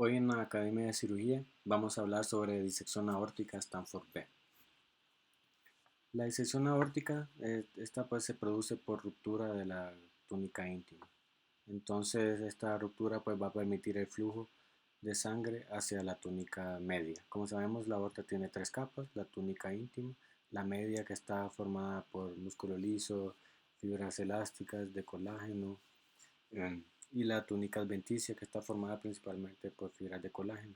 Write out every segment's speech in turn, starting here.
Hoy en la Academia de Cirugía vamos a hablar sobre disección aórtica Stanford B. La disección aórtica, esta pues se produce por ruptura de la túnica íntima. Entonces esta ruptura pues va a permitir el flujo de sangre hacia la túnica media. Como sabemos, la aorta tiene tres capas: la túnica íntima, la media, que está formada por músculo liso, fibras elásticas de colágeno, y la túnica adventicia, que está formada principalmente por fibras de colágeno.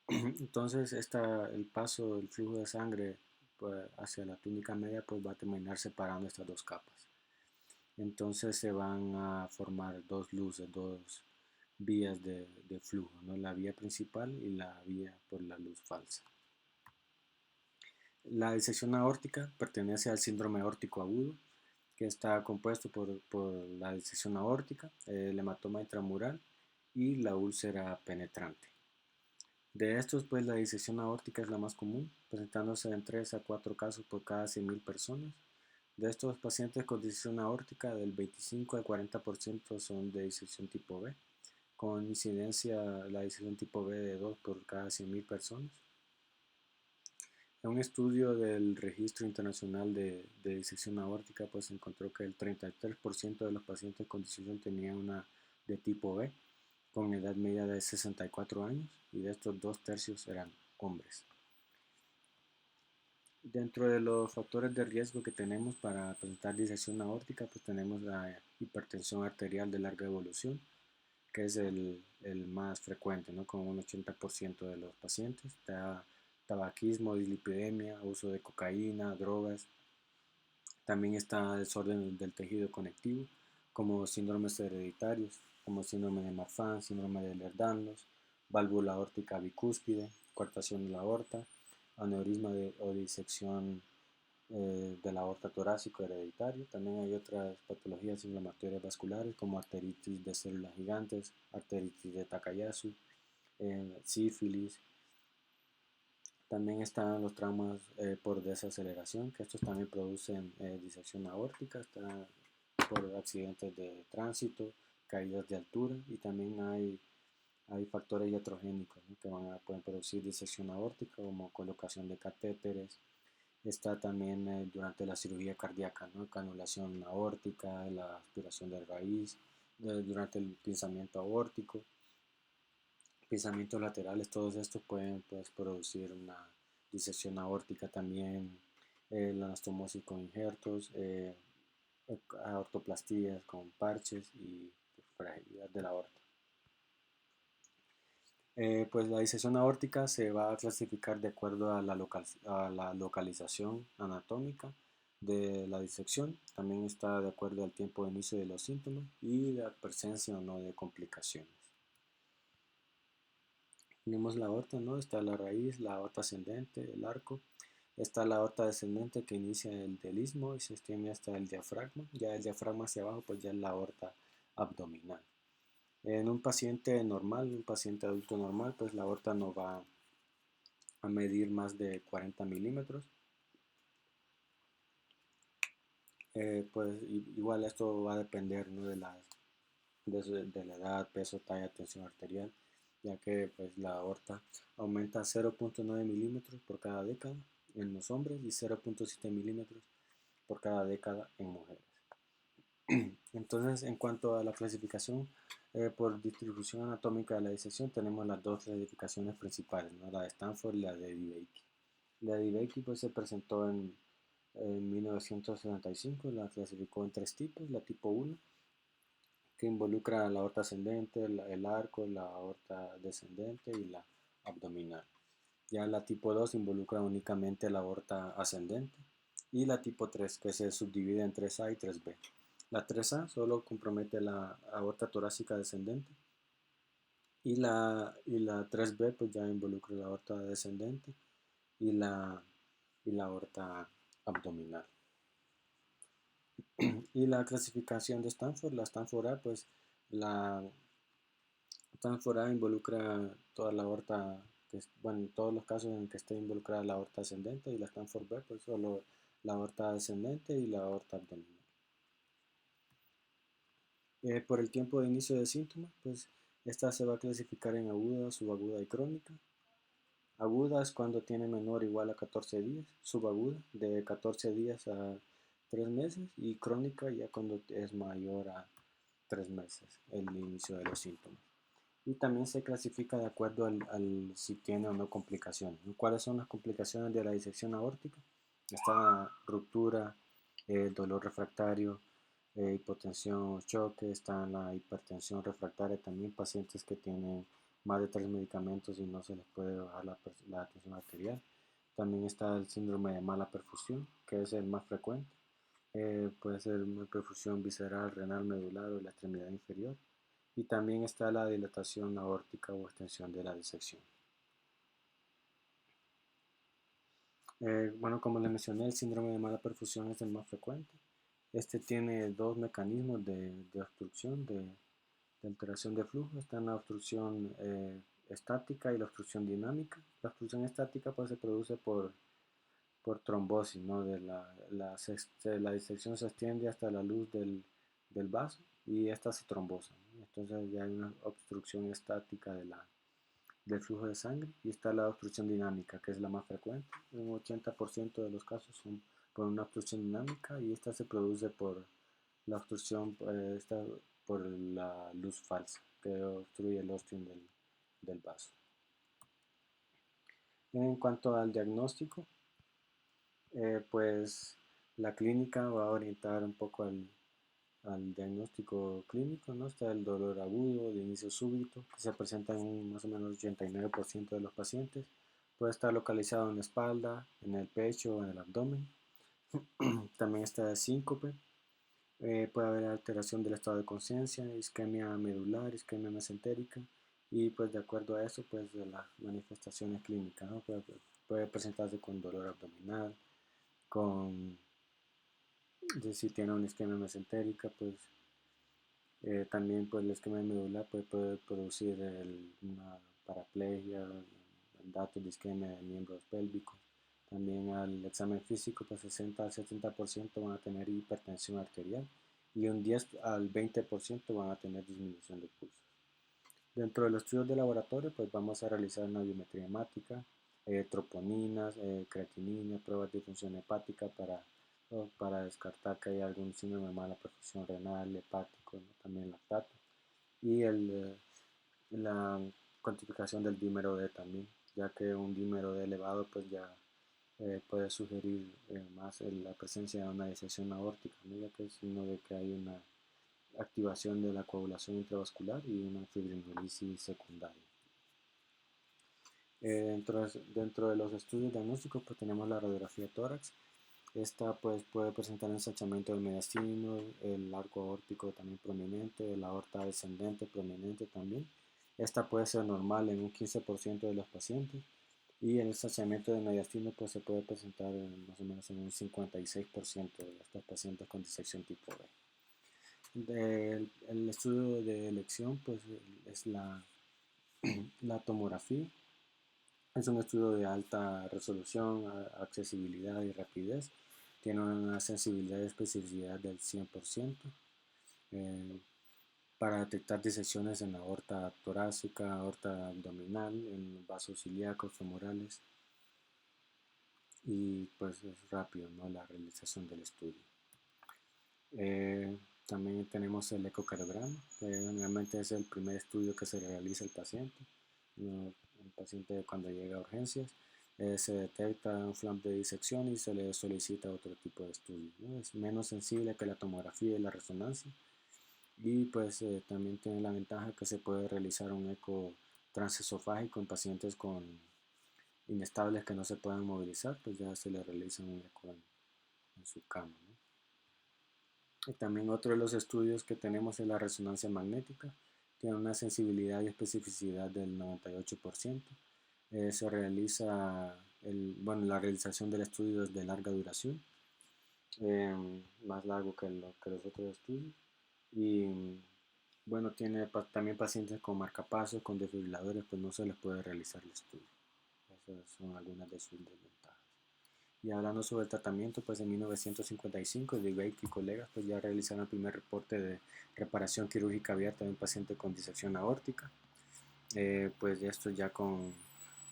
Entonces el paso del flujo de sangre pues, hacia la túnica media pues va a terminar separando estas dos capas. Entonces se van a formar dos luces, dos vías de flujo, ¿no? La vía principal y la vía por la luz falsa. La disección aórtica pertenece al síndrome aórtico agudo, que está compuesto por la disección aórtica, el hematoma intramural y la úlcera penetrante. De estos, pues la disección aórtica es la más común, presentándose en 3 a 4 casos por cada 100.000 personas. De estos pacientes con disección aórtica, del 25 al 40% son de disección tipo B, con incidencia la disección tipo B de 2 por cada 100.000 personas. En un estudio del Registro Internacional de Disección Aórtica, pues se encontró que el 33% de los pacientes con disección tenían una de tipo B, con edad media de 64 años, y de estos 2/3 eran hombres. Dentro de los factores de riesgo que tenemos para presentar disección aórtica, pues tenemos la hipertensión arterial de larga evolución, que es el más frecuente, ¿no? Con un 80% de los pacientes. Tabaquismo, dislipidemia, uso de cocaína, drogas. También está desorden del tejido conectivo, como síndromes hereditarios, como síndrome de Marfan, síndrome de Ehlers-Danlos, válvula aórtica bicúspide, coartación de la aorta, aneurisma o disección de la aorta torácico hereditario. También hay otras patologías inflamatorias vasculares, como arteritis de células gigantes, arteritis de Takayasu, sífilis. También están los traumas por desaceleración, que estos también producen disección aórtica. Está por accidentes de tránsito, caídas de altura, y también hay factores iatrogénicos, ¿no? Que pueden producir disección aórtica, como colocación de catéteres. Está también durante la cirugía cardíaca, ¿no? Canulación aórtica, la aspiración de raíz, durante el pinzamiento aórtico, pensamientos laterales. Todos estos pueden pues, producir una disección aórtica. También la anastomosis con injertos, aortoplastías con parches y fragilidad de la aorta. Pues la disección aórtica se va a clasificar de acuerdo a la localización anatómica de la disección. También está de acuerdo al tiempo de inicio de los síntomas y la presencia o no de complicaciones. Tenemos la aorta, ¿no? Está la raíz, la aorta ascendente, el arco. Está la aorta descendente, que inicia el del istmo y se extiende hasta el diafragma. Ya el diafragma hacia abajo, pues ya es la aorta abdominal. En un paciente normal, un paciente adulto normal, pues la aorta no va a medir más de 40 milímetros. Pues igual esto va a depender, ¿no? de la edad, peso, talla, tensión arterial, ya que pues, la aorta aumenta 0.9 milímetros por cada década en los hombres y 0.7 milímetros por cada década en mujeres. Entonces, en cuanto a la clasificación por distribución anatómica de la disección, tenemos las dos clasificaciones principales, ¿no? La de Stanford y la de DeBakey. La de DeBakey pues, se presentó en 1975, la clasificó en tres tipos: la tipo 1, que involucra la aorta ascendente, el arco, la aorta descendente y la abdominal. Ya la tipo 2 involucra únicamente la aorta ascendente, y la tipo 3, que se subdivide en 3A y 3B. La 3A solo compromete la aorta torácica descendente, y la 3B pues ya involucra la aorta descendente y la aorta abdominal. Y la clasificación de Stanford, la Stanford A, pues la Stanford A involucra toda la aorta, en todos los casos en que esté involucrada la aorta ascendente, y la Stanford B, pues solo la aorta descendente y la aorta abdominal. Por el tiempo de inicio de síntomas, pues Esta se va a clasificar en aguda, subaguda y crónica. Aguda es cuando tiene menor o igual a 14 días, subaguda de 14 días a 3 meses y crónica ya cuando es mayor a 3 meses el inicio de los síntomas. Y también se clasifica de acuerdo al si tiene o no complicaciones. ¿Cuáles son las complicaciones de la disección aórtica? Está la ruptura, dolor refractario, hipotensión o choque, está la hipertensión refractaria también, pacientes que tienen más de 3 medicamentos y no se les puede bajar la tensión arterial. También está el síndrome de mala perfusión, que es el más frecuente. Puede ser una perfusión visceral, renal, medular o la extremidad inferior. Y también está la dilatación aórtica o extensión de la disección. Bueno, como les mencioné, el síndrome de mala perfusión es el más frecuente. Este tiene dos mecanismos de obstrucción, de alteración de flujo. Está en la obstrucción estática y la obstrucción dinámica. La obstrucción estática pues, se produce por trombosis, ¿no? La disección se extiende hasta la luz del vaso y esta se trombosa, ¿no? Entonces ya hay una obstrucción estática del flujo de sangre y está la obstrucción dinámica, que es la más frecuente. Un 80% de los casos son por una obstrucción dinámica y esta se produce por la obstrucción, por la luz falsa que obstruye el osteo del vaso. En cuanto al diagnóstico, pues la clínica va a orientar un poco al diagnóstico clínico, ¿no? Está el dolor agudo de inicio súbito, que se presenta en más o menos 89% de los pacientes. Puede estar localizado en la espalda, en el pecho o en el abdomen. También está el síncope. Puede haber alteración del estado de conciencia, isquemia medular, isquemia mesentérica. Y pues de acuerdo a eso, pues de las manifestaciones clínicas, ¿no? Puede presentarse con dolor abdominal, con si tiene una isquemia mesentérica, pues también pues la isquemia medular puede producir una paraplegia, datos de isquemia de miembros pélvicos. También al examen físico, pues 60 al 70% van a tener hipertensión arterial y un 10 al 20% van a tener disminución de pulso. Dentro de los estudios de laboratorio, pues vamos a realizar una biometría hemática, troponinas, creatinina, pruebas de función hepática para descartar que haya algún síndrome de mala perfusión renal, hepático, ¿no? También lactato. Y la cuantificación del dímero D también, ya que un dímero D elevado pues ya puede sugerir más la presencia de una disección aórtica, ¿no? Ya que es signo de que hay una activación de la coagulación intravascular y una fibrinolisis secundaria. Dentro de los estudios diagnósticos pues tenemos la radiografía tórax. Esta pues puede presentar ensachamiento del mediastino, el arco aórtico también prominente, la aorta descendente prominente también. Esta puede ser normal en un 15% de los pacientes y el ensachamiento del mediastino pues se puede presentar más o menos en un 56% de estos pacientes con disección tipo B. El estudio de elección pues es la tomografía. Es un estudio de alta resolución, accesibilidad y rapidez. Tiene una sensibilidad y especificidad del 100%. Para detectar disecciones en la aorta torácica, aorta abdominal, en vasos ilíacos, femorales. Y pues es rápido, ¿no? La realización del estudio. También tenemos el ecocardiograma, que generalmente es el primer estudio que se realiza el paciente. El paciente cuando llega a urgencias se detecta un flap de disección y se le solicita otro tipo de estudio, ¿no? Es menos sensible que la tomografía y la resonancia y pues también tiene la ventaja que se puede realizar un eco transesofágico en pacientes con inestables que no se puedan movilizar, pues ya se le realiza un eco en su cama, ¿no? Y también otro de los estudios que tenemos es la resonancia magnética. Tiene una sensibilidad y especificidad del 98%. Se realiza la realización del estudio es de larga duración, más largo que los otros estudios. Y bueno, tiene también pacientes con marcapasos, con desfibriladores, pues no se les puede realizar el estudio. Esas son algunas de sus desventajas. Y hablando sobre el tratamiento, pues en 1955, Debate y colegas pues ya realizaron el primer reporte de reparación quirúrgica abierta de un paciente con disección aórtica. Pues esto ya con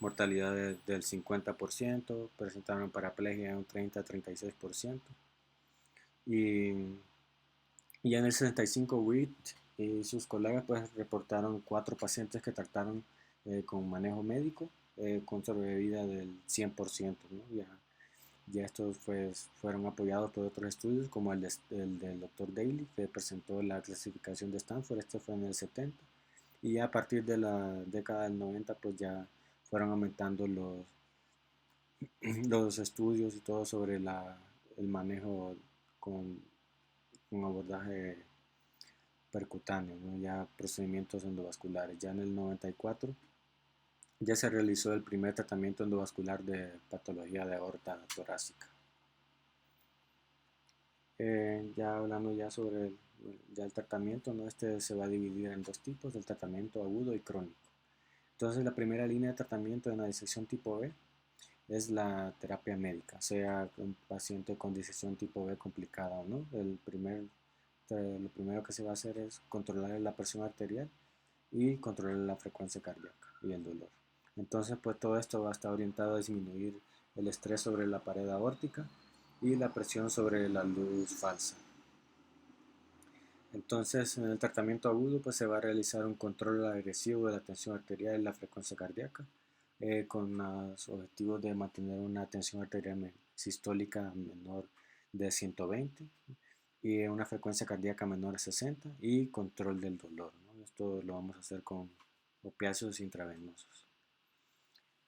mortalidad del 50%, presentaron paraplegia de un 30-36%. Y ya en el 65, Witt y sus colegas pues reportaron 4 pacientes que trataron con manejo médico con sobrevida del 100%, ¿no? Ya estos pues, fueron apoyados por otros estudios como el del Dr. Daly, que presentó la clasificación de Stanford. Este fue en el 70, y ya a partir de la década del 90 pues ya fueron aumentando los estudios y todo sobre el manejo con un abordaje percutáneo, ¿no? Ya procedimientos endovasculares. Ya en el 94 ya se realizó el primer tratamiento endovascular de patología de aorta torácica. Ya hablando ya sobre ya el tratamiento, ¿no? Este se va a dividir en dos tipos: el tratamiento agudo y crónico. Entonces la primera línea de tratamiento de la disección tipo B es la terapia médica, sea un paciente con disección tipo B complicada o no. Lo primero que se va a hacer es controlar la presión arterial y controlar la frecuencia cardíaca y el dolor. Entonces, pues todo esto va a estar orientado a disminuir el estrés sobre la pared aórtica y la presión sobre la luz falsa. Entonces, en el tratamiento agudo, pues se va a realizar un control agresivo de la tensión arterial y la frecuencia cardíaca, con los objetivos de mantener una tensión arterial sistólica menor de 120 y una frecuencia cardíaca menor a 60 y control del dolor, ¿no? Esto lo vamos a hacer con opiáceos intravenosos.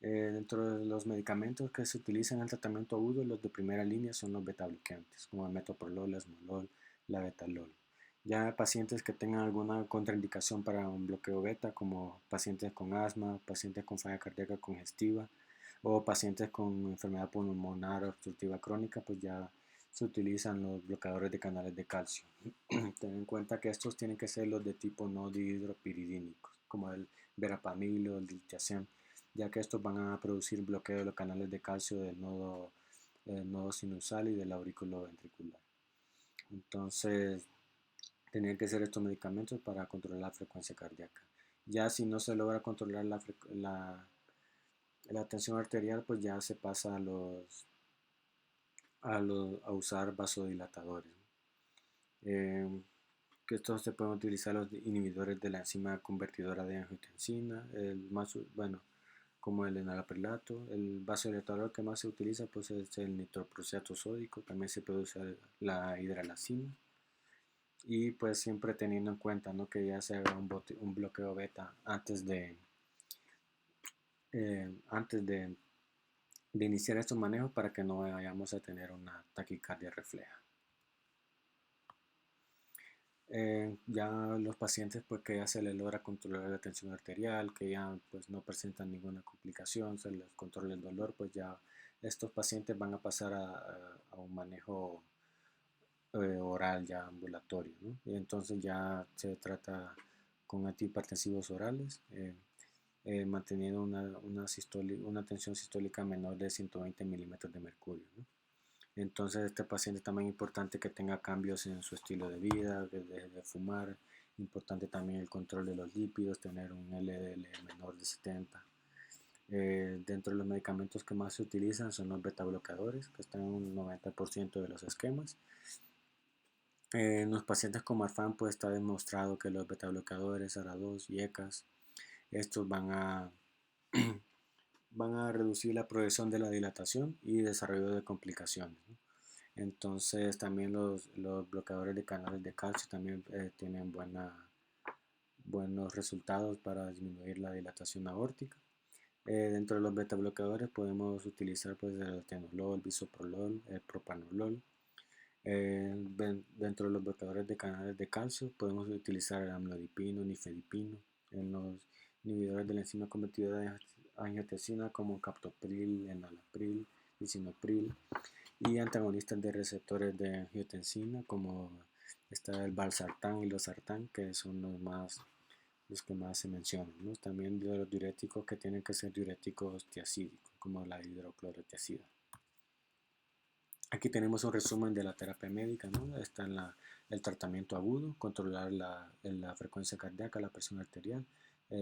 Dentro de los medicamentos que se utilizan en el tratamiento agudo, los de primera línea son los betabloqueantes, como el metoprolol, esmolol, labetalol. Ya pacientes que tengan alguna contraindicación para un bloqueo beta, como pacientes con asma, pacientes con falla cardíaca congestiva o pacientes con enfermedad pulmonar obstructiva crónica, pues ya se utilizan los bloqueadores de canales de calcio. Ten en cuenta que estos tienen que ser los de tipo no dihidropiridínicos, como el verapamil o el diltiazem, ya que estos van a producir bloqueo de los canales de calcio del nodo sinusal y del aurículo ventricular. Entonces, tenían que ser estos medicamentos para controlar la frecuencia cardíaca. Ya si no se logra controlar la tensión arterial, pues ya se pasa a usar vasodilatadores. Eh, que estos se pueden utilizar los inhibidores de la enzima convertidora de angiotensina, bueno, como el enalaprilato. El vasodilatador que más se utiliza pues es el nitroprusiato sódico. También se puede usar la hidralazina, y pues siempre teniendo en cuenta, ¿no?, que ya se haga un bloqueo beta antes de iniciar estos manejos, para que no vayamos a tener una taquicardia refleja. Ya los pacientes pues que ya se les logra controlar la tensión arterial, que ya pues no presentan ninguna complicación, se les controla el dolor, pues ya estos pacientes van a pasar a un manejo oral ya ambulatorio, ¿no? Y entonces ya se trata con antihipertensivos orales, manteniendo una tensión sistólica menor de 120 milímetros de mercurio, ¿no? Entonces este paciente también es importante que tenga cambios en su estilo de vida, que deje de fumar. Importante también el control de los lípidos, tener un LDL menor de 70. Dentro de los medicamentos que más se utilizan son los beta bloqueadores, que están en un 90% de los esquemas. En los pacientes con Marfan pues está demostrado que los beta bloqueadores ARA2 y ECAS, estos van a reducir la progresión de la dilatación y desarrollo de complicaciones, ¿no? Entonces también los bloqueadores de canales de calcio también tienen buenos resultados para disminuir la dilatación aórtica. Dentro de los beta bloqueadores podemos utilizar pues el atenolol, bisoprolol, el propanolol. Dentro de los bloqueadores de canales de calcio podemos utilizar el amlodipino, nifedipino. En los inhibidores de la enzima convertidora de angiotensina como captopril, enalapril, lisinopril, y antagonistas de receptores de angiotensina como está el valsartán y losartán, que son los que más se mencionan, ¿no? También de los diuréticos que tienen que ser diuréticos tiacídicos, como la hidroclorotiazida. Aquí tenemos un resumen de la terapia médica, ¿no? Está el tratamiento agudo, controlar la frecuencia cardíaca, la presión arterial,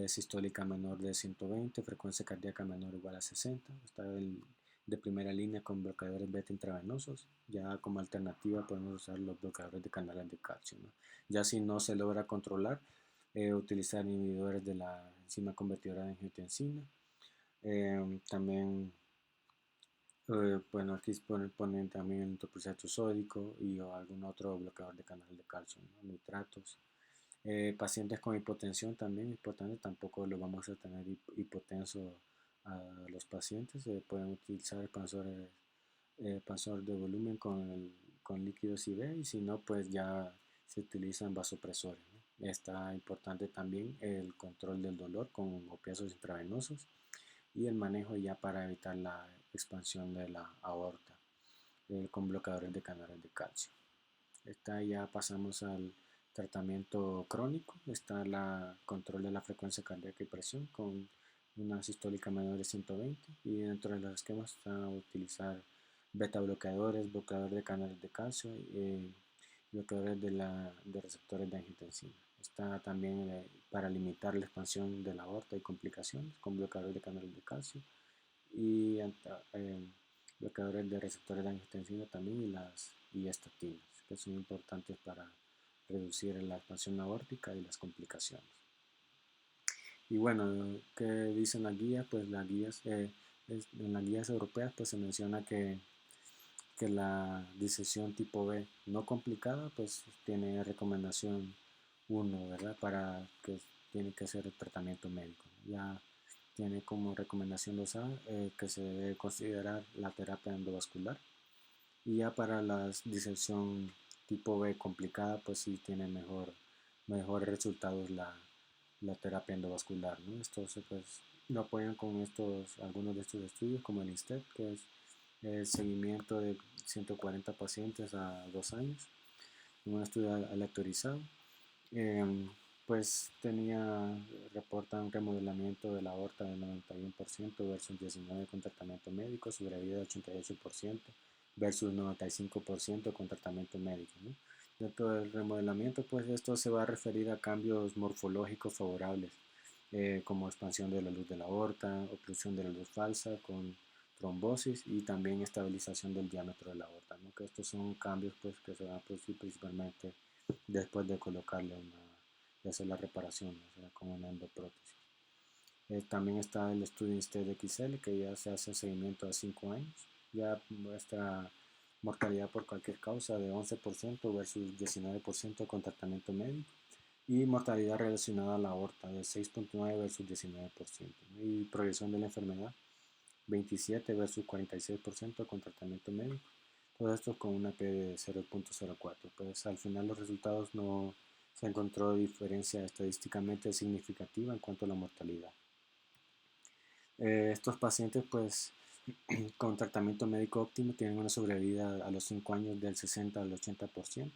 sistólica menor de 120, frecuencia cardíaca menor o igual a 60. Está de primera línea con bloqueadores beta intravenosos. Ya como alternativa podemos usar los bloqueadores de canales de calcio, ¿no? Ya si no se logra controlar, utilizar inhibidores de la enzima convertidora de angiotensina. También bueno, aquí ponen también el nitroprusato sódico y o algún otro bloqueador de canal de calcio, ¿no? Nitratos. Pacientes con hipotensión también es importante, tampoco lo vamos a tener hipotenso a los pacientes. Pueden utilizar expansor de volumen con líquidos IV y si no, pues ya se utilizan vasopresores, ¿no? Está importante también el control del dolor con opiáceos intravenosos y el manejo ya para evitar la expansión de la aorta con bloqueadores de canales de calcio. Ya pasamos al tratamiento crónico. Está el control de la frecuencia cardíaca y presión con una sistólica menor de 120 y dentro de los esquemas está utilizar beta bloqueadores, bloqueadores de canales de calcio y bloqueadores de receptores de angiotensina. Está también para limitar la expansión de la aorta y complicaciones con bloqueadores de canales de calcio y bloqueadores de receptores de angiotensina también y estatinas, que son importantes para reducir la expansión aórtica y las complicaciones. Y bueno, ¿qué dicen las guías? Pues en las guías europeas pues se menciona que la disección tipo B no complicada pues tiene recomendación 1, ¿verdad? Para que tiene que ser el tratamiento médico. Ya tiene como recomendación 2A que se debe considerar la terapia endovascular. Y ya para la disección tipo B complicada, pues sí tiene mejores resultados la terapia endovascular, ¿no? Estos pues lo apoyan con algunos de estos estudios, como el INSTEP, que es el seguimiento de 140 pacientes a 2 años, en un estudio aleatorizado. Eh, pues reportan un remodelamiento de la aorta del 91% versus 19% con tratamiento médico, sobrevida de 88% versus 95% con tratamiento médico, ¿no? Dentro del remodelamiento, pues esto se va a referir a cambios morfológicos favorables, como expansión de la luz de la aorta, oclusión de la luz falsa con trombosis y también estabilización del diámetro de la aorta, ¿no? Que estos son cambios pues, que se van a producir principalmente después de colocarle de hacer la reparación, o sea, con una endoprótesis. También está el estudio INSTED XL, que ya se hace seguimiento a 5 años, ya muestra mortalidad por cualquier causa de 11% versus 19% con tratamiento médico y mortalidad relacionada a la aorta de 6.9 versus 19%, ¿no? Y progresión de la enfermedad 27 versus 46% con tratamiento médico. Todo esto con una P de 0.04. Pues al final los resultados no se encontró diferencia estadísticamente significativa en cuanto a la mortalidad. Estos pacientes pues con tratamiento médico óptimo tienen una sobrevida a los 5 años del 60 al 80%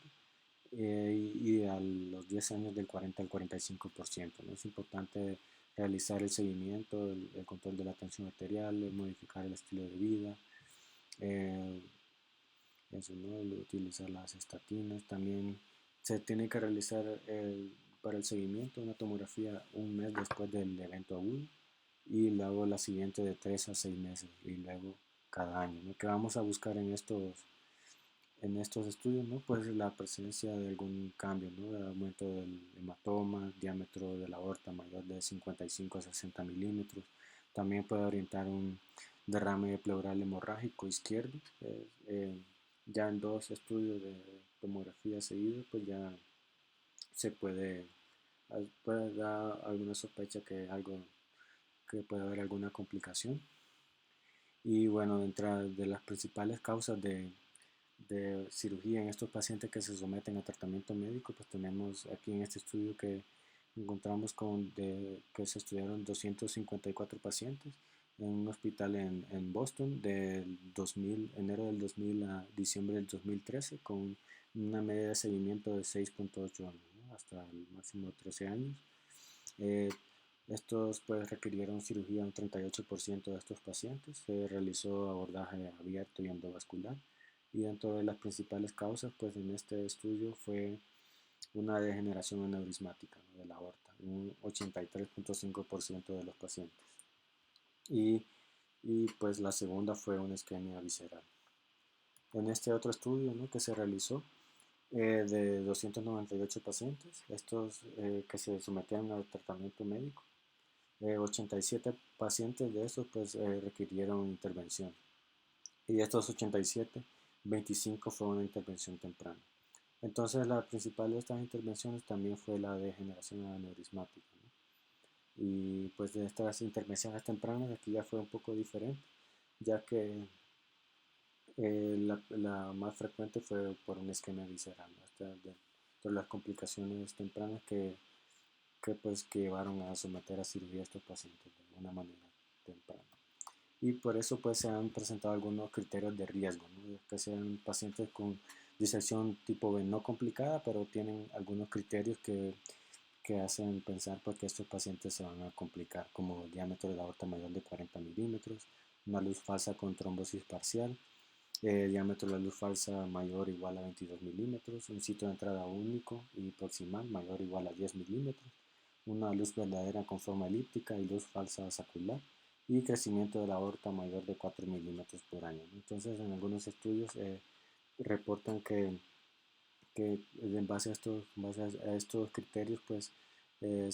y a los 10 años del 40 al 45%, ¿no? Es importante realizar el seguimiento, el control de la tensión arterial, modificar el estilo de vida, eh, eso, ¿no? Utilizar las estatinas. También se tiene que realizar para el seguimiento una tomografía un mes después del evento agudo y luego la siguiente de 3 a 6 meses y luego cada año, ¿no? Que vamos a buscar en estos estudios, ¿no? Pues la presencia de algún cambio, ¿no? De aumento del hematoma, diámetro de la aorta mayor de 55 a 60 milímetros. También puede orientar un derrame pleural hemorrágico izquierdo. Ya en 2 estudios de tomografía seguidos, pues ya se puede dar alguna sospecha que puede haber alguna complicación. Y bueno, dentro de las principales causas de cirugía en estos pacientes que se someten a tratamiento médico, pues tenemos aquí en este estudio que encontramos que se estudiaron 254 pacientes en un hospital en Boston del 2000, enero del 2000 a diciembre del 2013 con una media de seguimiento de 6.8 años, ¿no? Hasta el máximo de 13 años. Eh, Estos pues requirieron cirugía en 38% de estos pacientes. Se realizó abordaje abierto y endovascular Y dentro de las principales causas, pues en este estudio fue una degeneración aneurismática, ¿no?, de la aorta, un 83.5% de los pacientes. Y, y pues la segunda fue una isquemia visceral. En este otro estudio, ¿no?, que se realizó de 298 pacientes, estos que se sometían al tratamiento médico, 87 pacientes de estos pues requirieron intervención. Y de estos 87, 25 fue una intervención temprana. Entonces la principal de estas intervenciones también fue la degeneración aneurismática, ¿no? Y pues de estas intervenciones tempranas aquí ya fue un poco diferente, ya que la más frecuente fue por una isquemia visceral, ¿no? De las complicaciones tempranas pues, que llevaron a someter a cirugía a estos pacientes de una manera temprana. Y por eso pues se han presentado algunos criterios de riesgo, ¿no?, que sean pacientes con disección tipo B no complicada, pero tienen algunos criterios que hacen pensar pues, que estos pacientes se van a complicar, como diámetro de la aorta mayor de 40 milímetros, una luz falsa con trombosis parcial, diámetro de la luz falsa mayor o igual a 22 milímetros, un sitio de entrada único y proximal mayor o igual a 10 milímetros, una luz verdadera con forma elíptica y luz falsa sacular, y crecimiento de la aorta mayor de 4 milímetros por año. Entonces, en algunos estudios reportan que en base a estos criterios, pues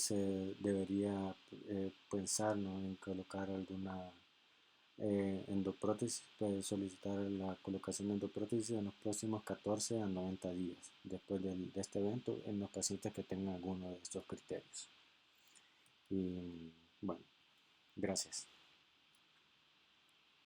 se debería pensar, ¿no?, en colocar alguna endoprótesis, pues solicitar la colocación de endoprótesis en los próximos 14 a 90 días después de este evento en los pacientes que tengan alguno de estos criterios. Y bueno, gracias.